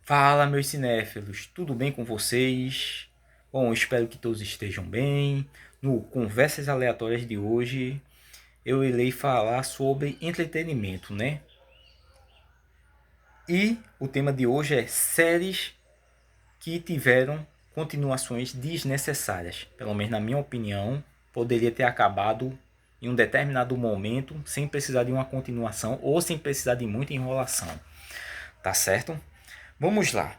Fala, meus cinéfilos, tudo bem com vocês? Bom, espero que todos estejam bem. No Conversas Aleatórias de hoje, eu irei falar sobre entretenimento, né? E o tema de hoje é séries que tiveram continuações desnecessárias. Pelo menos na minha opinião, poderia ter acabado em um determinado momento sem precisar de uma continuação ou sem precisar de muita enrolação. Tá certo? Vamos lá.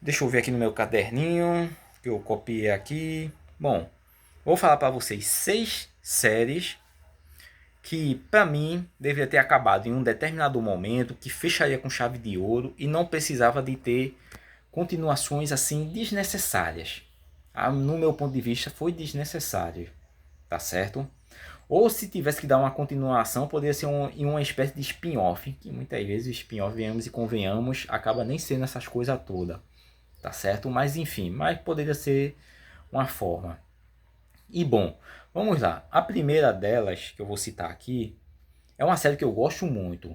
Deixa eu ver aqui no meu caderninho que eu copiei aqui. Bom, vou falar para vocês 6 séries que para mim deveria ter acabado em um determinado momento, que fecharia com chave de ouro e não precisava de ter continuações assim desnecessárias. No meu ponto de vista foi desnecessário, tá certo? Ou se tivesse que dar uma continuação, poderia ser em uma espécie de spin-off, que muitas vezes o spin-off, venhamos e convenhamos, acaba nem sendo essas coisas todas, tá certo? Mas enfim, mas poderia ser uma forma. E bom, vamos lá. A primeira delas que eu vou citar aqui é uma série que eu gosto muito,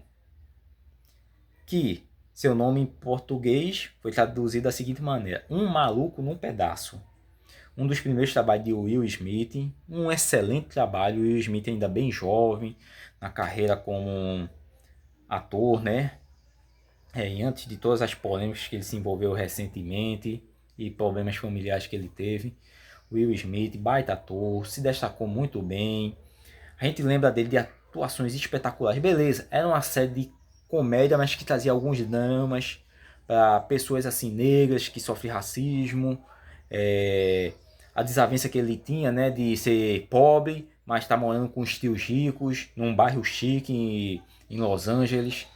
que seu nome em português foi traduzido da seguinte maneira: Um Maluco num Pedaço. Um dos primeiros trabalhos de Will Smith, um excelente trabalho. Will Smith ainda bem jovem na carreira como ator, né? E antes de todas as polêmicas que ele se envolveu recentemente e problemas familiares que ele teve, Will Smith, baita ator, se destacou muito bem. A gente lembra dele de atuações espetaculares. Beleza, era uma série de comédia, mas que trazia alguns dramas para pessoas assim negras que sofrem racismo, a desavença que ele tinha, né, de ser pobre, mas estar morando com os tios ricos num bairro chique em Los Angeles.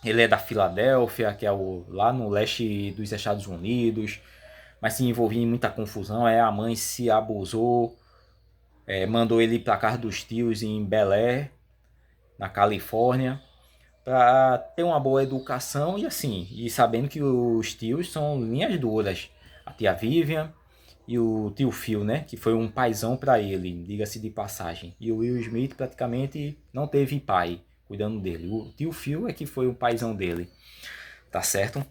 Ele é da Filadélfia, que é lá no leste dos Estados Unidos, mas se envolvia em muita confusão. A mãe se abusou, mandou ele ir para casa dos tios em Bel Air, na Califórnia, para ter uma boa educação e assim, e sabendo que os tios são linhas duras. A tia Vivian e o tio Phil, né, que foi um paizão para ele, diga-se de passagem. E o Will Smith praticamente não teve pai cuidando dele. O tio Phil é que foi o paizão dele, tá certo?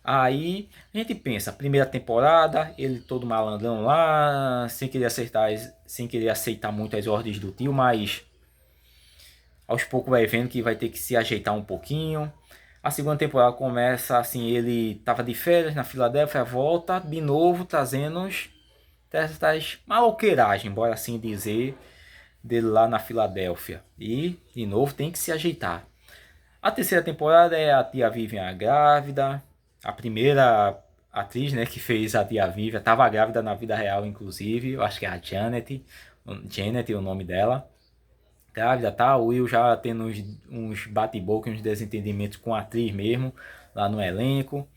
Aí a gente pensa, primeira temporada, ele todo malandrão lá, sem querer aceitar muito as ordens do tio, mas aos poucos vai vendo que vai ter que se ajeitar um pouquinho. A segunda temporada começa assim, ele tava de férias na Filadélfia, volta de novo trazendo essas maloqueiragens, bora assim dizer, dele lá na Filadélfia. E de novo tem que se ajeitar. A terceira temporada é a tia Vivian grávida. A primeira atriz, né, que fez a tia Vivian estava grávida na vida real, inclusive. Eu acho que é a Janet. Janet é o nome dela. Grávida, tá? O Will já tendo uns bate-boca, uns desentendimentos com a atriz mesmo, lá no elenco.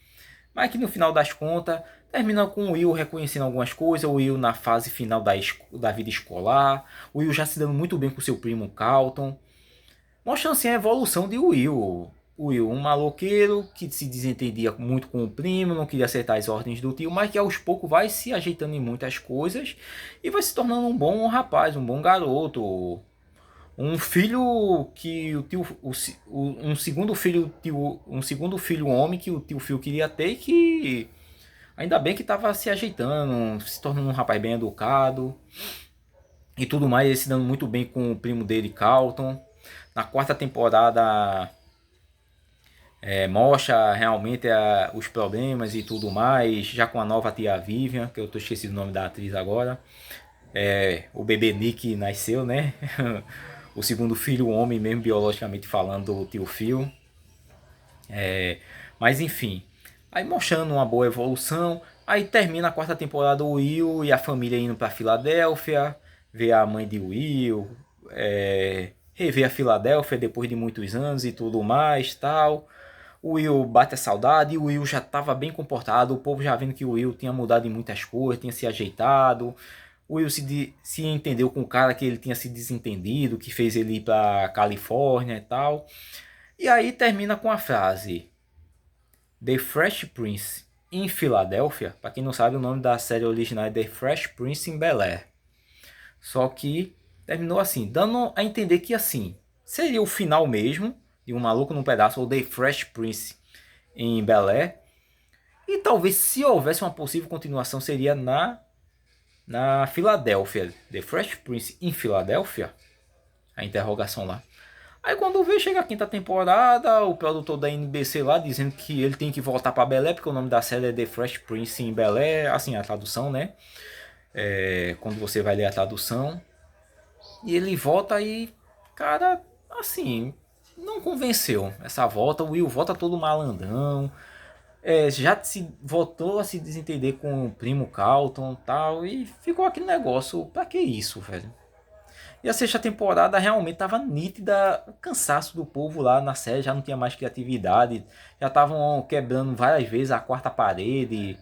Mas que no final das contas, termina com o Will reconhecendo algumas coisas, o Will na fase final da vida escolar, o Will já se dando muito bem com seu primo Carlton, mostrando assim a evolução de Will. O Will, um maloqueiro que se desentendia muito com o primo, não queria acertar as ordens do tio, mas que aos poucos vai se ajeitando em muitas coisas e vai se tornando um bom rapaz, um bom garoto. Um filho que o tio, um segundo filho, um segundo filho homem que o tio Phil queria ter e que ainda bem que estava se ajeitando, se tornando um rapaz bem educado e tudo mais, ele se dando muito bem com o primo dele, Carlton. Na quarta temporada mostra realmente os problemas e tudo mais, já com a nova tia Vivian, que eu tô esquecido o nome da atriz agora. O bebê Nick nasceu, né? O segundo filho homem mesmo, biologicamente falando, do tio Phil. Mas enfim, aí mostrando uma boa evolução. Aí termina a quarta temporada, o Will e a família indo para Filadélfia, ver a mãe de Will, rever a Filadélfia depois de muitos anos e tudo mais, tal. O Will bate a saudade, o Will já estava bem comportado, o povo já vendo que o Will tinha mudado em muitas coisas, tinha se ajeitado. O Will se entendeu com o cara que ele tinha se desentendido, que fez ele ir para Califórnia e tal. E aí termina com a frase: The Fresh Prince em Filadélfia. Para quem não sabe, o nome da série original é The Fresh Prince in Bel-Air. Só que terminou assim, dando a entender que assim seria o final mesmo de Um Maluco num Pedaço, ou The Fresh Prince em Bel-Air. E talvez se houvesse uma possível continuação seria na Filadélfia. The Fresh Prince em Filadélfia? A interrogação lá. Aí quando vê, chega a quinta temporada, o produtor da NBC lá dizendo que ele tem que voltar pra Bel-Air, porque o nome da série é The Fresh Prince em Bel-Air, assim, a tradução, né? Quando você vai ler a tradução. E ele volta e, cara, assim, não convenceu essa volta. O Will volta todo malandrão. Já se voltou a se desentender com o primo Carlton e tal. E ficou aquele negócio, pra que isso, velho? E a sexta temporada realmente tava nítida, o cansaço do povo lá na série, já não tinha mais criatividade, já estavam quebrando várias vezes a quarta parede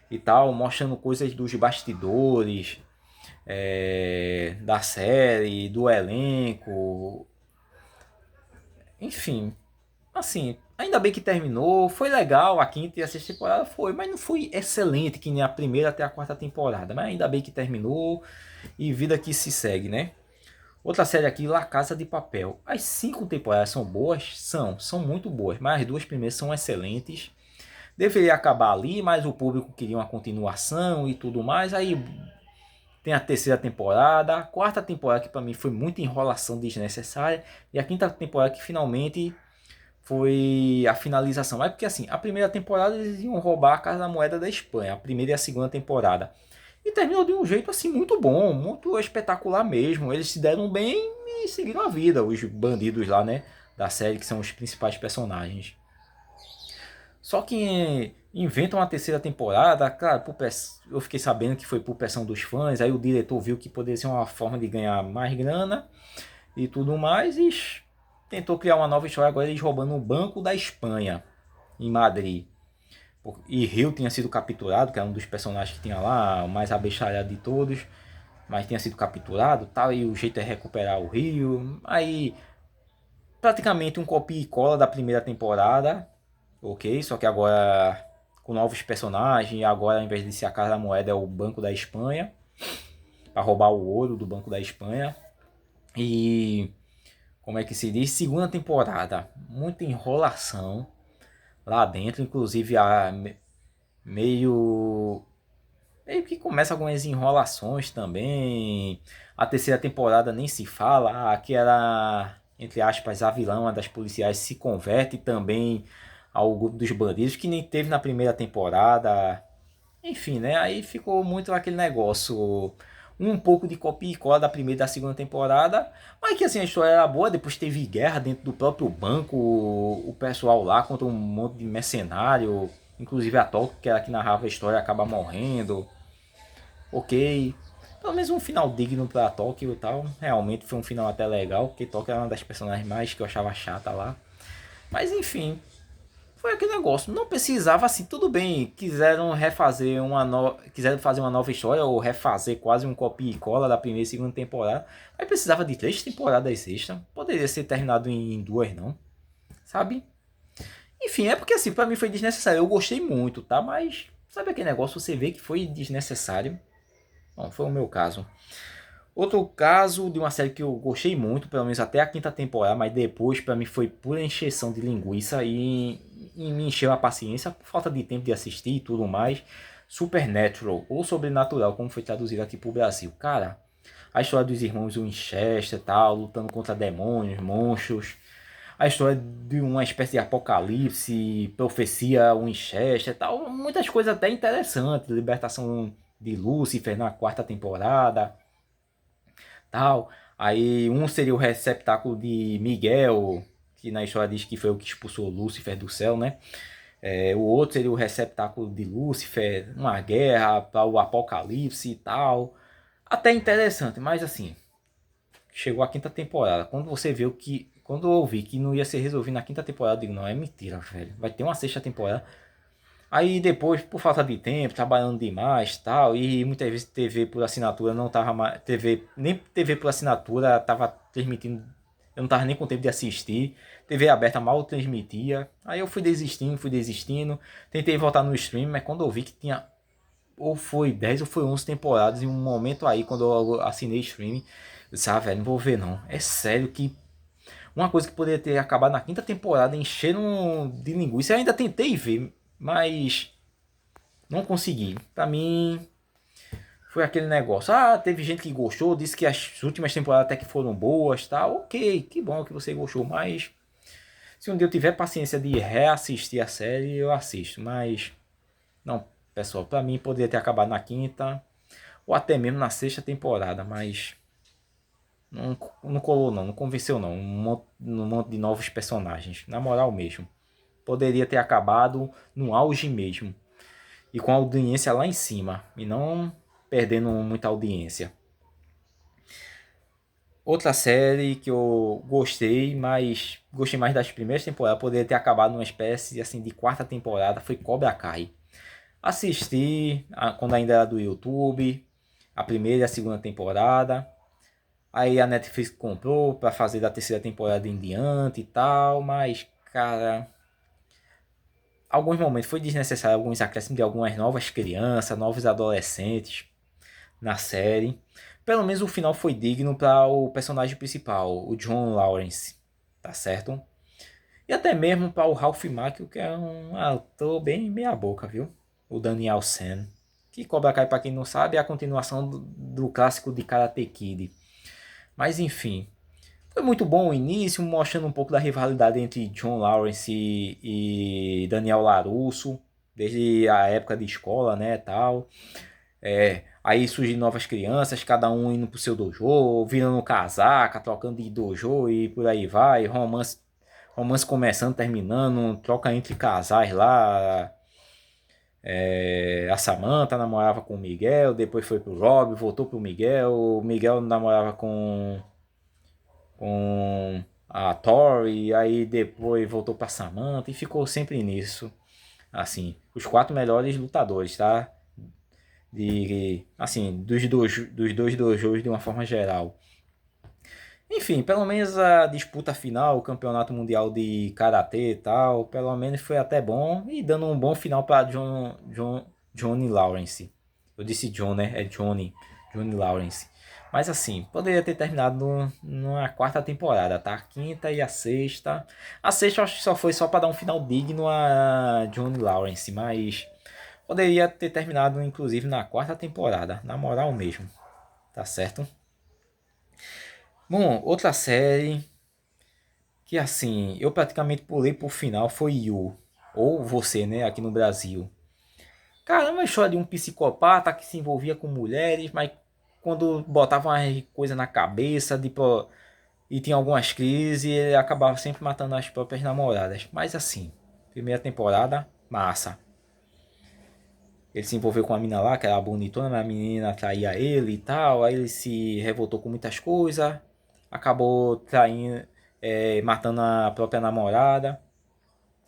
e tal, mostrando coisas dos bastidores da série, do elenco, enfim, assim, ainda bem que terminou, foi legal a quinta e a sexta temporada foi, mas não foi excelente que nem a primeira até a quarta temporada, mas ainda bem que terminou e vida que se segue, né? Outra série aqui, La Casa de Papel. As 5 temporadas são boas? São muito boas, mas as 2 primeiras são excelentes. Deveria acabar ali, mas o público queria uma continuação e tudo mais. Aí tem a terceira temporada, a quarta temporada que para mim foi muita enrolação desnecessária e a quinta temporada que finalmente foi a finalização. Mas porque assim, a primeira temporada eles iam roubar a Casa da Moeda da Espanha, a primeira e a segunda temporada. E terminou de um jeito assim muito bom, muito espetacular mesmo. Eles se deram bem e seguiram a vida, os bandidos lá, né, da série que são os principais personagens. Só que inventam uma terceira temporada, claro, eu fiquei sabendo que foi por pressão dos fãs, aí o diretor viu que poderia ser uma forma de ganhar mais grana e tudo mais e tentou criar uma nova história agora eles roubando o Banco da Espanha em Madrid. E Rio tinha sido capturado, que era um dos personagens que tinha lá, o mais abestalhado de todos, mas tinha sido capturado, tal, e o jeito é recuperar o Rio. Aí praticamente um copia e cola da primeira temporada, ok? Só que agora com novos personagens, e agora ao invés de ser a Casa da Moeda é o Banco da Espanha, para roubar o ouro do Banco da Espanha. E como é que se diz? Segunda temporada, muita enrolação lá dentro, inclusive meio que começa algumas enrolações também. A terceira temporada nem se fala. Que era, entre aspas, a vilã, uma das policiais, se converte também ao grupo dos bandidos, que nem teve na primeira temporada. Enfim, né? Aí ficou muito aquele negócio. Um pouco de copia e cola da primeira e da segunda temporada. Mas que assim, a história era boa. Depois teve guerra dentro do próprio banco. O pessoal lá contra um monte de mercenário. Inclusive a Tóquio, que era que narrava a história, acaba morrendo. Ok. Pelo menos um final digno pra Tóquio e tal. Realmente foi um final até legal, porque Tóquio era uma das personagens mais que eu achava chata lá. Mas enfim, foi aquele negócio. Não precisava assim, tudo bem. Quiseram fazer uma nova história ou refazer quase um copia e cola da primeira e segunda temporada. Mas precisava de 3 temporadas extras. Poderia ser terminado em 2, não. Sabe? Enfim, é porque assim, pra mim foi desnecessário. Eu gostei muito, tá? Mas sabe aquele negócio, você vê que foi desnecessário. Bom, foi o meu caso. Outro caso de uma série que eu gostei muito, pelo menos até a quinta temporada, mas depois pra mim foi pura encheção de linguiça e me encheu a paciência por falta de tempo de assistir e tudo mais. Supernatural, ou Sobrenatural, como foi traduzido aqui pro Brasil. Cara, a história dos irmãos Winchester e tal, lutando contra demônios, monstros. A história de uma espécie de apocalipse, profecia Winchester e tal. Muitas coisas até interessantes. Libertação de Lúcifer na quarta temporada, tal. Aí um seria o receptáculo de Miguel, que na história diz que foi o que expulsou Lúcifer do céu, né? O outro seria o receptáculo de Lúcifer, uma guerra para o apocalipse e tal. Até interessante, mas assim, chegou a quinta temporada. Quando eu ouvi que não ia ser resolvido na quinta temporada, eu digo, não, é mentira, velho. Vai ter uma sexta temporada. Aí depois, por falta de tempo, trabalhando demais tal, e muitas vezes TV por assinatura não tava mais. Nem TV por assinatura tava transmitindo. Eu não tava nem com tempo de assistir. TV aberta mal transmitia. Aí eu fui desistindo. Tentei voltar no stream, mas quando eu vi que tinha. Ou foi 10 ou foi 11 temporadas. Em um momento aí, quando eu assinei streaming, eu disse, velho, não vou ver não. É sério que Uma coisa que poderia ter acabado na quinta temporada, enchendo de linguiça. Eu ainda tentei ver, mas não consegui. Pra mim, foi aquele negócio. Ah, teve gente que gostou, disse que as últimas temporadas até que foram boas, tá? Ok, que bom que você gostou, mas se um dia eu tiver paciência de reassistir a série, eu assisto. Mas, não, pessoal, pra mim poderia ter acabado na quinta ou até mesmo na sexta temporada, mas não colou não, não convenceu não. Um monte de novos personagens, na moral mesmo. Poderia ter acabado no auge mesmo e com a audiência lá em cima e não perdendo muita audiência. Outra série que eu gostei, mas gostei mais das primeiras temporadas, poderia ter acabado numa espécie assim de quarta temporada, foi Cobra Kai. Assisti quando ainda era do YouTube, a primeira e a segunda temporada. Aí a Netflix comprou para fazer da terceira temporada em diante e tal, mas cara, alguns momentos foi desnecessário, alguns acréscimos de algumas novas crianças, novos adolescentes na série. Pelo menos o final foi digno para o personagem principal, o John Lawrence, tá certo? E até mesmo para o Ralph Macchio, que é um ator bem meia boca, viu? O Daniel San. Que Cobra Kai, para quem não sabe, é a continuação do clássico de Karate Kid. Mas enfim, foi muito bom o início, mostrando um pouco da rivalidade entre John Lawrence e Daniel LaRusso, desde a época de escola, né, tal. Aí surgem novas crianças, cada um indo pro seu dojo, virando casaca, trocando de dojo e por aí vai. Romance começando, terminando, troca entre casais lá. A Samantha namorava com o Miguel, depois foi pro Rob, voltou pro Miguel. O Miguel namorava com a Tori, aí depois voltou pra Samantha e ficou sempre nisso. Assim, os quatro melhores lutadores, tá? Assim, dos dois dojos de uma forma geral. Enfim, pelo menos a disputa final, o campeonato mundial de karatê e tal, pelo menos foi até bom e dando um bom final para Johnny Lawrence. Eu disse John, né? É Johnny Lawrence. Mas assim, poderia ter terminado numa quarta temporada, tá? A quinta e a sexta. A sexta eu acho que só foi só para dar um final digno a Johnny Lawrence, mas poderia ter terminado inclusive na quarta temporada, na moral mesmo, tá certo? Bom, outra série que assim, eu praticamente pulei pro final foi You, ou Você, né, aqui no Brasil. Caramba, a história de um psicopata que se envolvia com mulheres, mas quando botava uma coisa na cabeça e tinha algumas crises, ele acabava sempre matando as próprias namoradas. Mas assim, primeira temporada, massa. Ele se envolveu com a mina lá, que era bonitona, mas a menina traía ele e tal. Aí ele se revoltou com muitas coisas. Acabou traindo, matando a própria namorada.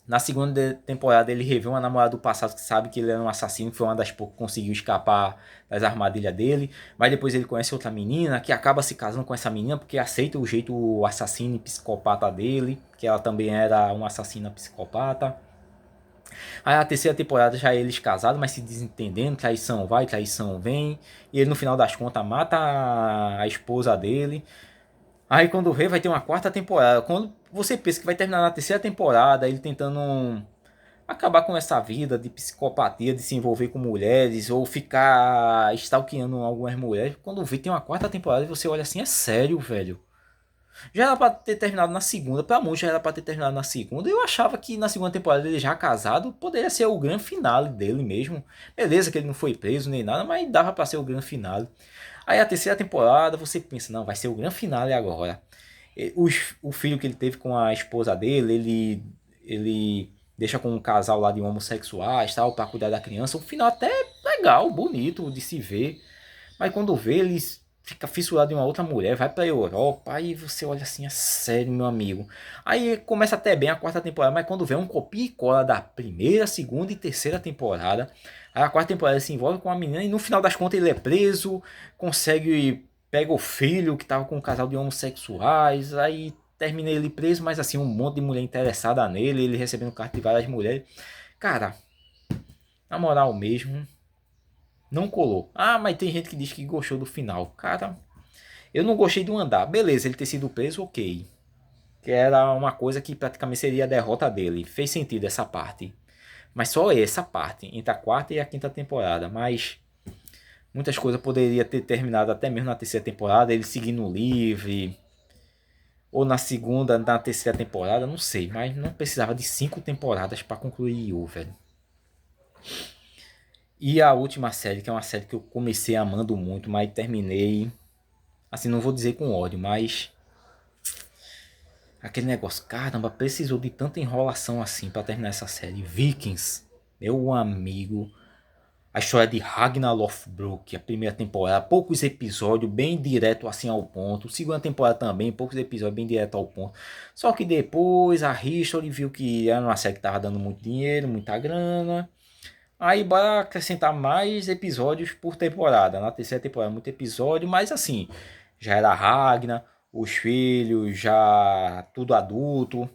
Na segunda temporada ele revê uma namorada do passado que sabe que ele era um assassino, que foi uma das poucas que conseguiu escapar das armadilhas dele. Mas depois ele conhece outra menina que acaba se casando com essa menina porque aceita o jeito assassino e psicopata dele, que ela também era uma assassina psicopata. Aí a terceira temporada já é eles casados, mas se desentendendo, traição vai, traição vem. E ele no final das contas mata a esposa dele. Aí quando vê vai ter uma quarta temporada. Quando você pensa que vai terminar na terceira temporada, ele tentando acabar com essa vida de psicopatia, de se envolver com mulheres, ou ficar stalkeando algumas mulheres. Quando vê tem uma quarta temporada e você olha assim, é sério, velho. Já era pra ter terminado na segunda, pra muitos já era pra ter terminado na segunda. Eu achava que na segunda temporada ele já casado poderia ser o grande finale dele mesmo. Beleza que ele não foi preso nem nada, mas dava pra ser o grande finale. Aí a terceira temporada você pensa, não, vai ser o grande finale agora. O filho que ele teve com a esposa dele, ele deixa com um casal lá de homossexuais, tal, para cuidar da criança. O final até legal, bonito de se ver. Mas quando vê, eles fica fissurado em uma outra mulher, vai pra Europa, aí você olha assim, é sério, meu amigo. Aí começa até bem a quarta temporada, mas quando vê um copia e cola da primeira, segunda e terceira temporada, aí a quarta temporada se envolve com a menina e no final das contas ele é preso, consegue, pega o filho que tava com um casal de homossexuais, aí termina ele preso, mas assim, um monte de mulher interessada nele, ele recebendo carta de várias mulheres. Cara, na moral mesmo, não colou. Ah, mas tem gente que diz que gostou do final. Cara, eu não gostei do andar. Beleza, ele ter sido preso, ok. que era uma coisa que praticamente seria a derrota dele. Fez sentido essa parte. Mas só essa parte, entre a quarta e a quinta temporada. Mas muitas coisas poderia ter terminado até mesmo na terceira temporada, ele seguindo livre. Ou na segunda, na terceira temporada, não sei. Mas não precisava de 5 temporadas para concluir Yu, velho. E a última série, que é uma série que eu comecei amando muito, mas terminei. Assim, não vou dizer com ódio, mas aquele negócio, caramba, precisou de tanta enrolação assim pra terminar essa série. Vikings, meu amigo. A história de Ragnar Lothbrok, a primeira temporada, poucos episódios, bem direto assim ao ponto. Segunda temporada também, poucos episódios, bem direto ao ponto. Só que depois a History viu que era uma série que tava dando muito dinheiro, muita grana. Aí bora acrescentar mais episódios por temporada. Na terceira temporada, muito episódio, mas assim, já era Ragnar, os filhos, já tudo adulto.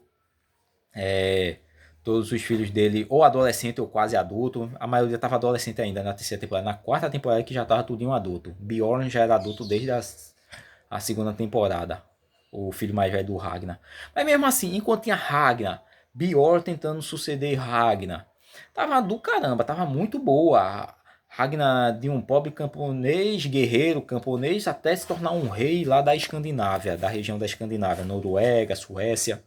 Todos os filhos dele, ou adolescente ou quase adulto. A maioria estava adolescente ainda na terceira temporada. Na quarta temporada que já estava tudinho adulto. Bjorn já era adulto desde a segunda temporada. O filho mais velho do Ragnar. Mas mesmo assim, enquanto tinha Ragnar, Bjorn tentando suceder Ragnar. Tava do caramba, tava muito boa. Ragnar de um pobre camponês, guerreiro camponês, até se tornar um rei lá da Escandinávia, da região da Escandinávia, Noruega, Suécia.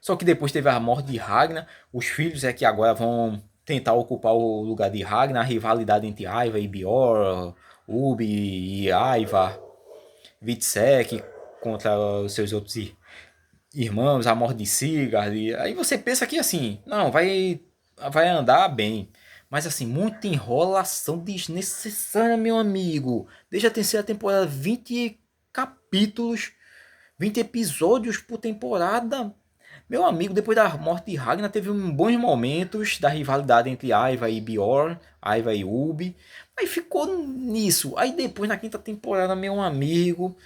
Só que depois teve a morte de Ragnar. Os filhos é que agora vão tentar ocupar o lugar de Ragnar. A rivalidade entre Aiva e Bjorn, Ubi e Aiva, Vitsek contra os seus outros irmãos, a morte de Sigurd. Aí você pensa que assim, não, vai andar bem. Mas assim, muita enrolação desnecessária, meu amigo. Desde a terceira temporada, 20 capítulos, 20 episódios por temporada. Meu amigo, depois da morte de Ragnar, teve bons momentos da rivalidade entre Aiva e Bjorn, Aiva e Ubi. Aí ficou nisso. Aí depois, na quinta temporada, meu amigo,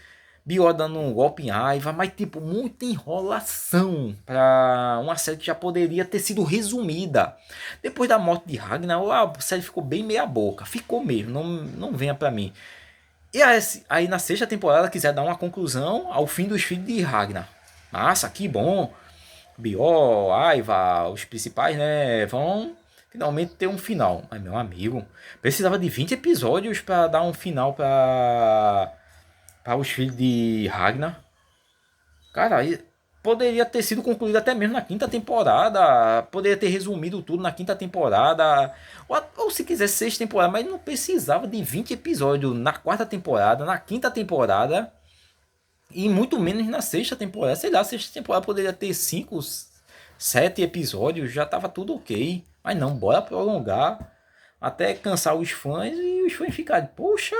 Bjorn dando um golpe em Aiva, mas tipo, muita enrolação para uma série que já poderia ter sido resumida. Depois da morte de Ragnar, a série ficou bem meia boca. Ficou mesmo, não venha pra mim. E aí na sexta temporada quiser dar uma conclusão ao fim dos filhos de Ragnar. Massa, que bom. Bior, Aiva, os principais, né, vão finalmente ter um final. Mas, meu amigo, precisava de 20 episódios para dar um final para os filhos de Ragnar. Cara, aí poderia ter sido concluído até mesmo na quinta temporada. Poderia ter resumido tudo na quinta temporada. Ou se quisesse 6 temporadas, mas não precisava de 20 episódios na quarta temporada, na quinta temporada. E muito menos na sexta temporada. Sei lá, a sexta temporada poderia ter 5, 7 episódios, já tava tudo ok. Mas não, bora prolongar até cansar os fãs e os fãs ficarem, poxa,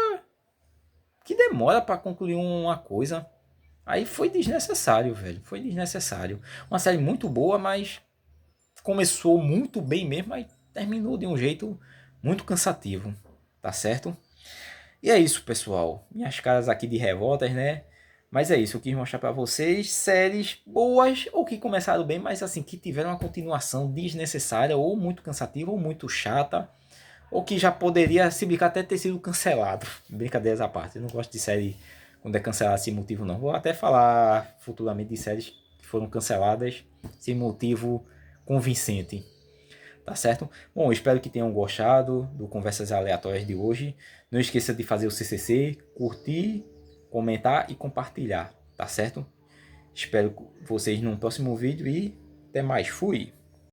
que demora para concluir uma coisa. Aí foi desnecessário, velho. Foi desnecessário. Uma série muito boa, mas começou muito bem mesmo, mas terminou de um jeito muito cansativo. Tá certo? E é isso, pessoal. Minhas caras aqui de revoltas, né? Mas é isso, eu quis mostrar pra vocês séries boas ou que começaram bem, mas assim, que tiveram uma continuação desnecessária, ou muito cansativa, ou muito chata, ou que já poderia, se brincar, até ter sido cancelado. Brincadeiras à parte, eu não gosto de série quando é cancelada sem motivo, não. Vou até falar futuramente de séries que foram canceladas sem motivo convincente. Tá certo? Bom, espero que tenham gostado do Conversas Aleatórias de hoje. Não esqueça de fazer o CCC, curtir, comentar e compartilhar, tá certo? Espero vocês num próximo vídeo e até mais. Fui!